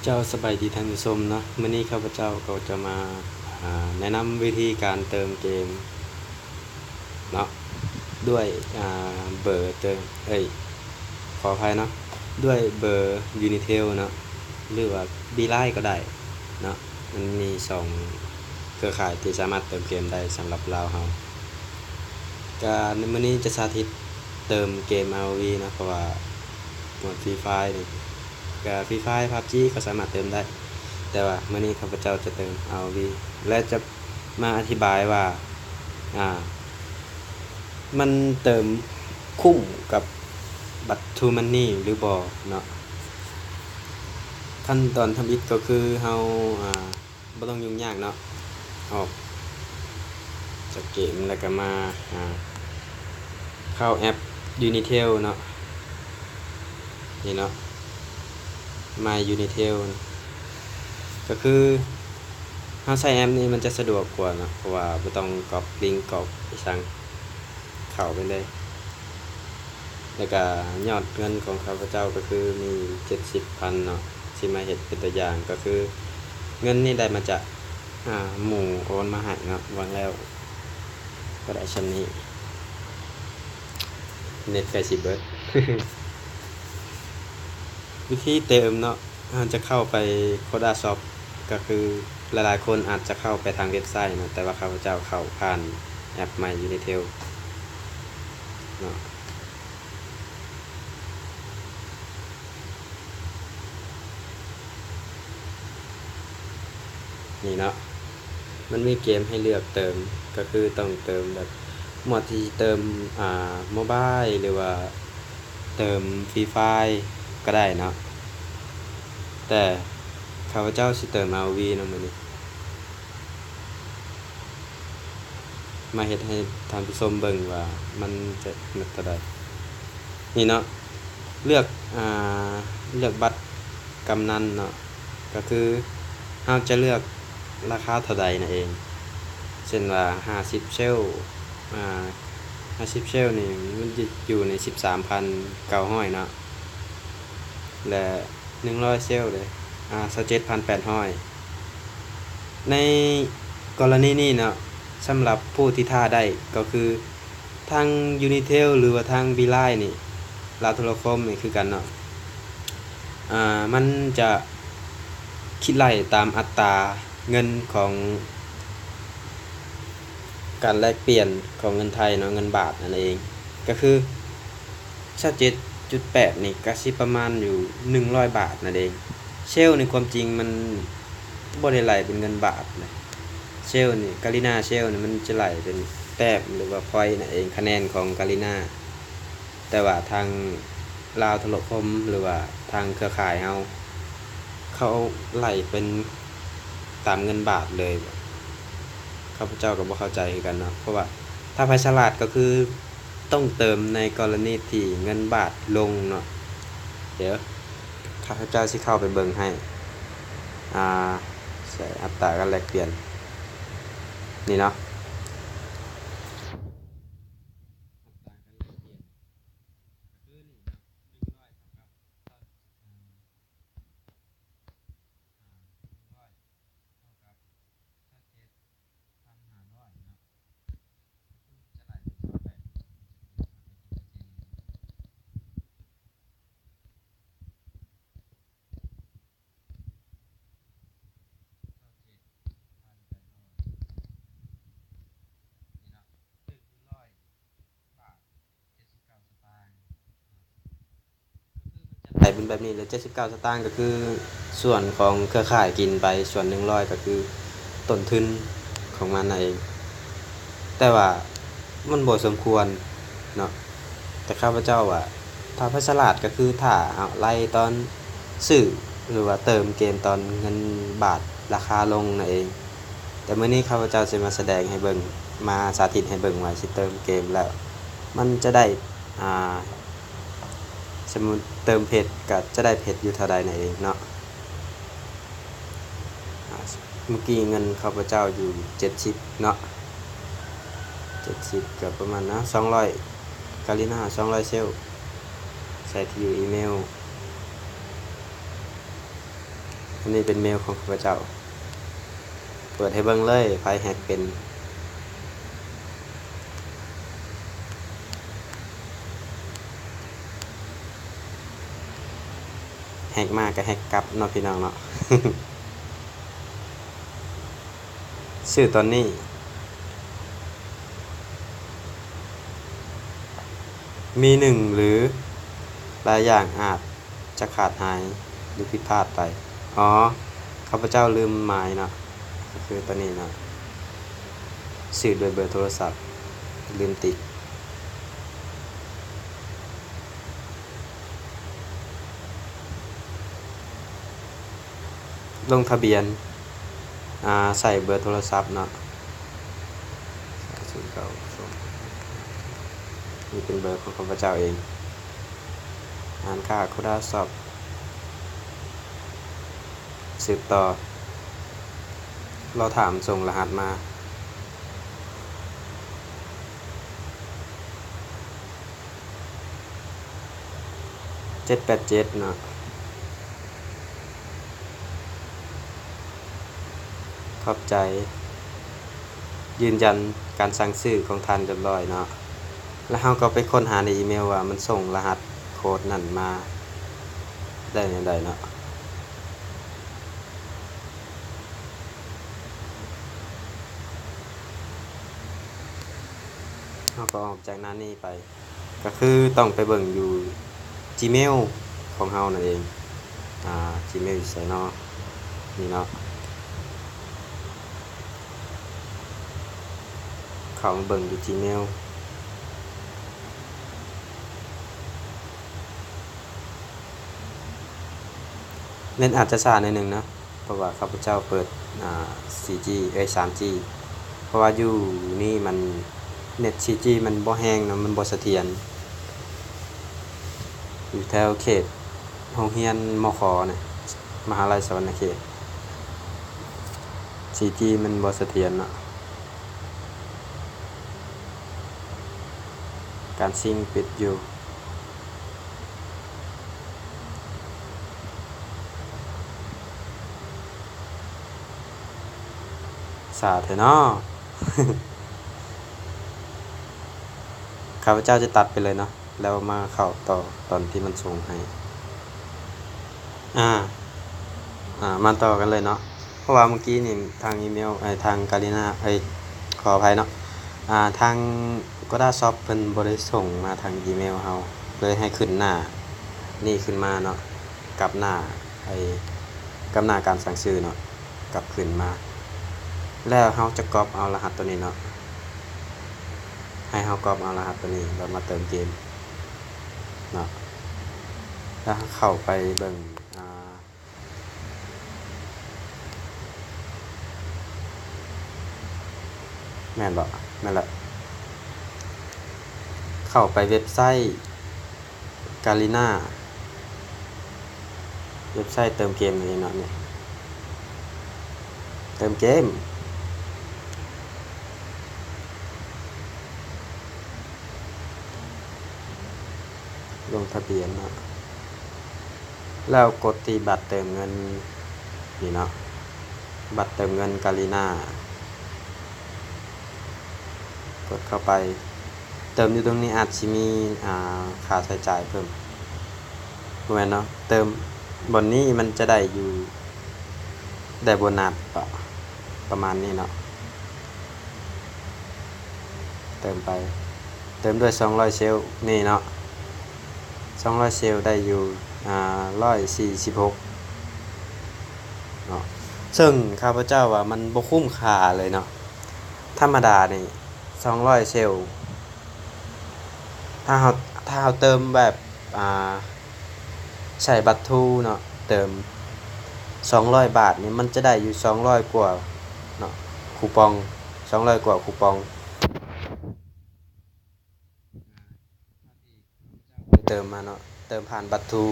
เจ้าสบายดีท่านผู้ชมเนาะมื้อนี้ข้าพเจ้าก็จะมาแนะนำวิธีการเติมเกมเนาะด้วยเบอร์เติมขออภัยเนาะด้วยเบอร์ Unitel เนาะหรือว่า Beeline ก็ได้เนาะมันมี2เครือข่ายที่สามารถเติมเกมได้สำหรับเราเฮาในมื้อนี้จะสาธิตเติมเกม ROV นะเพราะว่าหมวด Free Fire นี่Free Fire PUBG ก็สามารถเติมได้แต่ว่ามื้อนี้ข้าพเจ้าจะเติม ROV และจะมาอธิบายว่ามันเติมคุ้มกับบัตร True Money หรือบ่เนาะขั้นตอนทำอิฐก็คือเฮาบ่ต้องยุ่งยากเนาะออกจากเกมแล้วก็มาเข้าแอป Unitel เนาะนี่เนาะ My Unitel ก็คือเฮาใช้แอปนี้มันจะสะดวกกว่าเนาะเพราะว่าบ่ต้องก๊อปลิงก์ก๊อปอีสังเข้าไปเลยแล้วก็ยอดเงินของข้าพเจ้าก็คือมี 70,000 เนาะสิมาเฮ็ดเป็นตัวอย่างก็คือเงินนี่ได้มาจากหมู่โอนมาให้เนาะวางแล้วก็ได้ชั้นนี้เน็ตใกล้สิเบิด วิธีเติมเนาะจะเข้าไป Koda Shop ก็คือหลายๆคนอาจจะเข้าไปทางเว็บไซต์เนาะแต่ว่าข้าพเจ้าเข้าผ่านแอป My Unitel เนาะนี่เนาะมันมีเกมให้เลือกเติมก็คือต้องเติมแบบหมวดที่เติมโมบายหรือว่าเติมฟรีไฟก็ได้เนาะแต่ข้าพเจ้าสิเติม ROV เนาะมื้อนี้มาเฮ็ดให้ท่านผู้ชมเบิ่งว่ามันจะมันเท่าใดนี่เนาะเลือกเลือกบัตรกำนันเนาะก็คือเราจะเลือกราคาเท่าใดนั่นเองเช่นว่า50เชล50เชลนี่มันจะอยู่ใน 13,900 เนาะและ100เชลเลย27,800ในกรณีนี้เนาะสำหรับผู้ที่ท่าได้ก็คือทาง Unitel หรือว่าทาง Beeline นี่ลาวโทรคมนี่คือกันเนาะมันจะคิดไล่ตามอัตราเงินของการแลกเปลี่ยนของเงินไทยเนาะเงินบาทนั่นเองก็คือ27.8นี่ก็สิประมาณอยู่100บาทนั่นเองเชลในความจริงมันบ่ได้ไหลเป็นเงินบาทเลยเชลนี่กาลิน่าเชลนี่มันจะไหลเป็นแต้มหรือว่าพอยต์นั่นเองคะแนนของกาลิน่าแต่ว่าทางลาวโทรคมหรือว่าทางเครือข่ายเขาไหลเป็นตามเงินบาทเลยข้าพเจ้าก็บ่เข้าใจคือกันเนาะเพราะว่าถ้าไผฉลาดก็คือต้องเติมในกรณีที่เงินบาทลงเนาะเดี๋ยวข้าพเจ้าสิเข้าไปเบิ่งให้ใส่อัตราการแลกเปลี่ยนนี่เนาะไหลเป็นแบบนี้เลย79สตางค์ก็คือส่วนของเครือข่ายกินไปส่วน100ก็คือต้นทุนของมันนั่นเองแต่ว่ามันบ่สมควรเนาะแต่ข้าพเจ้าว่าถ้าไผฉลาดก็คือถ้าไล่ตอนซื้อหรือว่าเติมเกมตอนเงินบาทราคาลงนั่นเองแต่มื้อนี้ข้าพเจ้าสิมาแสดงให้เบิ่งมาสาธิตให้เบิ่งว่าสิเติมเกมแล้วมันจะได้สมมุติเติมเพชรก็จะได้เพชรอยู่เท่าใดนั่นเองเนาะเมื่อกี้เงินข้าพเจ้าอยู่70เนาะ70ก็ประมาณนะ200กาลิน่า200เซลใส่ที่อยู่อีเมล อันนี้เป็นเมลของข้าพเจ้าเปิดให้เบิ่งเลยไฟแฮกเป็นแฮกมากก็แฮกกลับเนาะพี่น้องเนาะ ชื่อตอนนี้มีหนึ่งหรือหลายอย่างอาจจะขาดหายหรือผิดพลาดไปอ๋อข้าพเจ้าลืมหมายเนาะก็คือตอนนี้เนาะสื่อโดยเบอร์โทรศัพท์ลืมติดลงทะเบียนใส่เบอร์โทรศัพท์เนาะนี่เป็นเบอร์ของข้าพเจ้าเองอ่านค่าโคดาสอบสืบต่อเราถามส่งรหัสมา787เนาะขอบใจยืนยันการสั่งซื้อของท่านเรียบร้อยเนาะแล้วเราก็ไปค้นหาในอีเมลว่ามันส่งรหัสโค้ดนั่นมาได้ในใดเนาะเราก็ออกจากหน้านี้ไปก็คือต้องไปเบิ่งอยู่ Gmail ของเรานั่นเองGmail อยู่ไสเนาะนี่เนาะเข้ามาเบิ่งอยู่ Gmailเน็ตอาจจะช้าหน่อยนึงนะเพราะว่าข้าพเจ้าเปิด4G 3G เพราะว่าอยู่นี่มันเน็ต 4G มันบ่แรงนะมันบ่เสถียรอยู่แถวเขตโรงเรียนมขเนี่ยมหาลัยสวรรณเขต 4G มันบ่เสถียรเนาะการซิงปิดอยู่สาเถอะเนาะ ข้าพเจ้าจะตัดไปเลยเนาะแล้วมาเข้าต่อตอนที่มันส่งให้มาต่อกันเลยเนาะเพราะว่าเมื่อกี้นี่ทางอีเมลทางการินาขออภัยเนาะทางก็ได้ซอฟเพิ่นบ่ได้ส่งมาทางอีเมลเฮาเลยให้ขึ้นหน้านี่ขึ้นมาเนาะกับหน้ากับหน้าการสั่งซื้อเนาะกลับขึ้นมาแล้วเฮาจะก๊อปเอารหัสตัวนี้เนาะให้เฮาก๊อปเอารหัสตัวนี้แล้วมาเติมเกมเนาะแล้วเข้าไปเบิ่งแม่นบ่นั่นแหละเข้าไปเว็บไซต์Garenaเว็บไซต์เติมเกมนี่เนาะเนี่ยเติมเกมลงทะเบียนเนาะแล้วกดที่บัตรเติมเงินนี่เนาะบัตรเติมเงินGarenaกดเข้าไปเติมอยู่ตรงนี้อาจสิมีค่าใช้จ่ายเพิ่มบ่แม่นเนาะเติมบนนี้มันจะได้อยู่ได้โบนัสประมาณนี้เนาะเติมไปเติมด้วย200เซลนี่เนาะ200เซลได้อยู่146เนาะซึ่งข้าพเจ้าว่ามันบ่คุ้มค่าเลยเนาะธรรมดานี่200เซลถ้าเราเติมแบบใช้บัตรทูเนาะเติม200บาทนี่มันจะได้อยู่200กว่าเนาะคูปอง200กว่าคูปองเติมมาเนาะเติมผ่านบัตรทู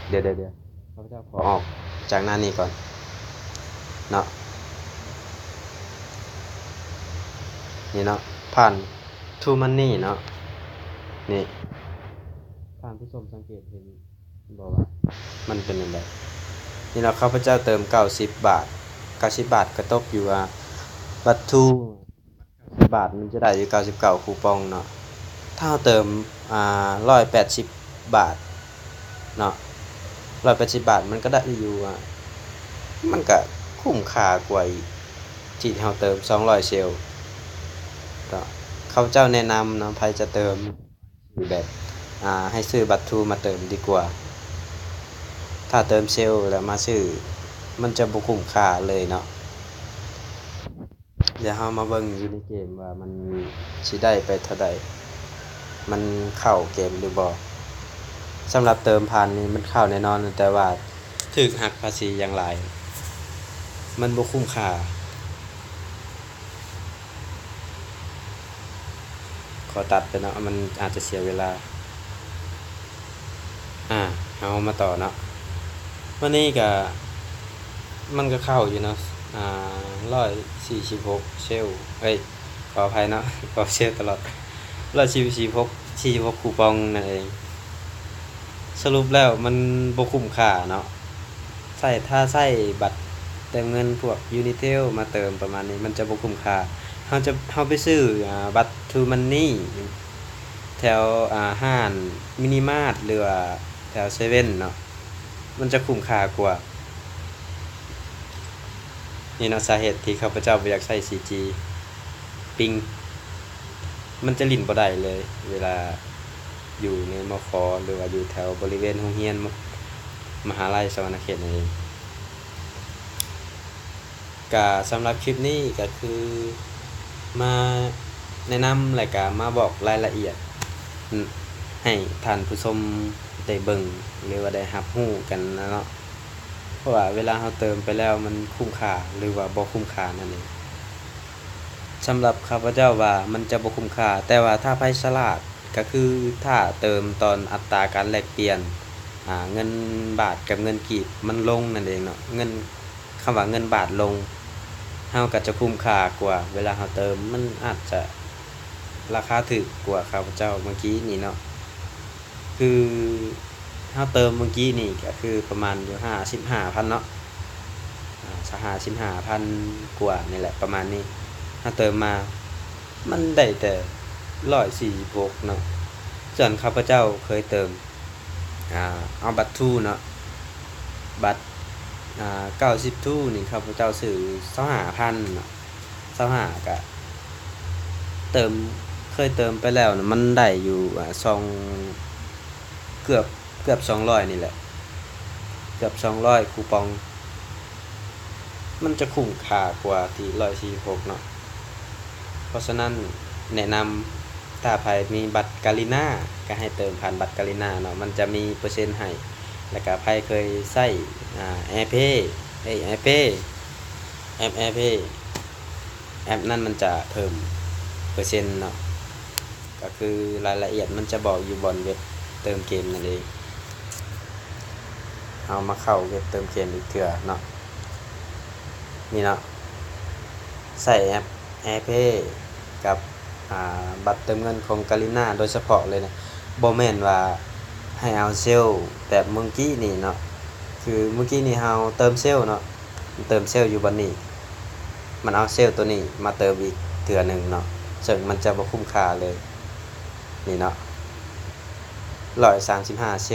เดี๋ยวข้าพเจ้าขอออกจากหน้านี้ก่อนเนาะนี่เนาะผ่าน True Money เนาะนี่ท่านผู้ชมสังเกตเห็นบอกว่ามันเป็นยังไง นี่เนาะข้าพเจ้าเติม90บาท90บาทก็ตกอยู่บัตรทูบาทมันจะได้อยู่99คูปองเนาะถ้าเราเติม180บาทเนาะ180บาทมันก็ได้อยู่มันก็คุ้มค่ากว่าที่เราเติม200เซลเนาะข้าพเจ้าแนะนำเนาะใครจะเติมแบบให้ซื้อบัตรทูมาเติมดีกว่าถ้าเติมเซลแล้วมาซื้อมันจะบ่คุ้มค่าเลยเนาะเดี๋ยวเรามาเบิ่งอยู่ในเกมว่ามันสิได้ไปเท่าใดมันเข้าเกมหรือบ่สำหรับเติมผ่านนี่มันเข้าแน่นอนแต่ว่าถูกหักภาษีอย่างหลายมันบ่คุ้มค่าขอตัดไปเนาะมันอาจจะเสียเวลาเอามาต่อเนาะวันนี้ก็มันก็เข้าอยู่เนาะ146เซลขออภัยเนาะขอเซลตลอด146คูปองนั่นเองสรุปแล้วมันบ่คุ้มค่าเนาะถ้าใช้บัตรเติมเงินพวก Unitel มาเติมประมาณนี้มันจะบ่คุ้มค่าเราไปซื้อบัตร True Money แถวห้างมินิมาร์ทหรือว่าแถวเซเว่นเนาะมันจะคุ้มค่ากว่านี่เนาะสาเหตุที่ข้าพเจ้าบ่อยากใช้ 4G ปิงมันจะลิ้นบ่ได้เลยเวลาอยู่ในมค.หรือว่าอยู่แถวบริเวณโรงเรียนมหาลัยสวรรณเขตนั่นเองก็สำหรับคลิปนี้ก็คือมาแนะนำและก็มาบอกรายละเอียดให้ท่านผู้ชมได้เบิ่งหรือว่าได้รับรู้กันนะเนาะเพราะว่าเวลาเราเติมไปแล้วมันคุ้มค่าหรือว่าบ่คุ้มค่านั่นเองสำหรับข้าพเจ้าว่ามันจะบ่คุ้มค่าแต่ว่าถ้าไผฉลาดก็คือถ้าเติมตอนอัตราการแลกเปลี่ยนเงินบาทกับเงินกีบมันลงนั่นเองเนาะคำว่าเงินบาทลงเฮาก็จะคุ้มค่ากว่าเวลาเฮาเติมมันอาจจะราคาถูกกว่าข้าพเจ้าเมื่อกี้นี่เนาะคือเฮาเติมเมื่อกี้นี่ก็คือประมาณอยู่55,000เนาะ55,000กว่านี่แหละประมาณนี้ถ้าเติมมามันได้แต่146เนาะส่วนข้าพเจ้าเคยเติมเอาบัตรทูเนาะบัตร90ทูนี่ข้าพเจ้าซื้อ25,000เนาะ25ก็เติมเคยเติมไปแล้วนะมันได้อยู่เกือบ200นี่แหละเกือบ200คูปองมันจะคุ้มค่ากว่าที่146เนาะเพราะฉะนั้นแนะนำถ้าใครมีบัตรกาลิน่าก็ให้เติมผ่านบัตรกาลิน่าเนาะมันจะมีเปอร์เซ็นต์ให้แล้วก็ใครเคยใช้AirPay AirPay แอป AirPay แอปนั้นมันจะเพิ่มเปอร์เซ็นต์เนาะก็คือรายละเอียดมันจะบอกอยู่บนเว็บเติมเกมนั่นเองเอามาเข้าเว็บเติมเกมอีกเทื่อเนาะนี่เนาะใส่แอป AirPay กับบัตรเติมเงินของกาลิน่าโดยเฉพาะเลยนะบ่แม่นว่าให้เอาเซลแบบเมื่อกี้นี่เนาะคือเมื่อกี้นี่เฮาเติมเซลเนาะเติมเซลอยู่บัดนี้มันเอาเซลตัวนี้มาเติมอีกเทื่อนึงเนาะซึ่งมันจะบ่คุ้มค่าเลยนี่เนาะ135เ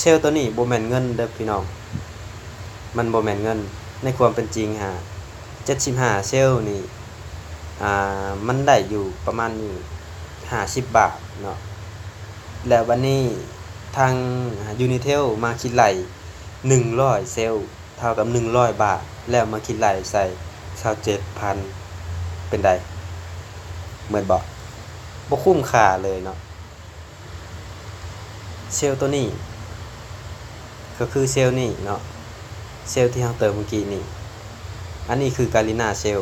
ซลตัวนี้บ่แม่นเงินเด้อพี่น้องมันบ่แม่นเงินในความเป็นจริง75เซลนี่มันได้อยู่ประมาณอยู่50บาทเนาะแล้ววันนี้ทาง Unitel มาคิดไหล100เซลเท่ากับ100บาทแล้วมาคิดไหลใส่27,000เป็นไดเหมือนบ่คุ้มค่าเลยเนาะเซลตัวนี้ก็คือเซลนี่เนาะเซลที่เราเติมเมื่อกี้นี่อันนี้คือกาลิน่าเซล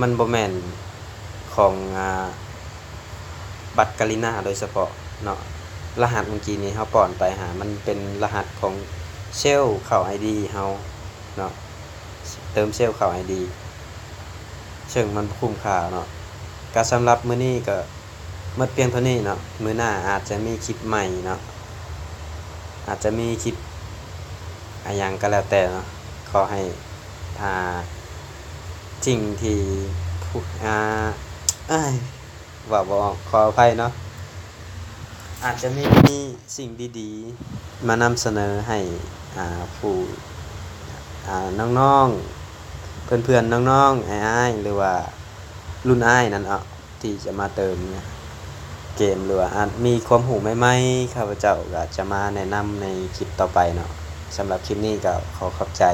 มันบ่แม่นของบัตรกาลิน่าโดยเฉพาะเนาะรหัสเมื่อกี้นี้เฮาป้อนไปมันเป็นรหัสของเซลเข้า ID เฮาเนาะเติมเซลเข้า ID ซึ่งมันคุ้มค่าเนาะก็สำหรับมื้อนี้ก็หมดเพียงเท่านี้เนาะมื้อหน้าอาจจะมีคลิปใหม่เนาะอาจจะมีคลิป อะหยังก็แล้วแต่เนาะขอให้ถ้าสิ่งที่ผู้เอ้ยเว้าบ่ออกขออภัยเนาะอาจจะมีสิ่งดีๆมานำเสนอให้ผู้น้องๆเพื่อนๆน้องๆอ้ายๆหรือว่ารุ่นอ้ายนั่นเอาที่จะมาเติมเนี่ยเกมหรือว่าอาจมีความรู้ใหม่ๆข้าพเจ้าก็จะมาแนะนำในคลิปต่อไปเนาะสำหรับคลิปนี้ก็ขอขอบใจ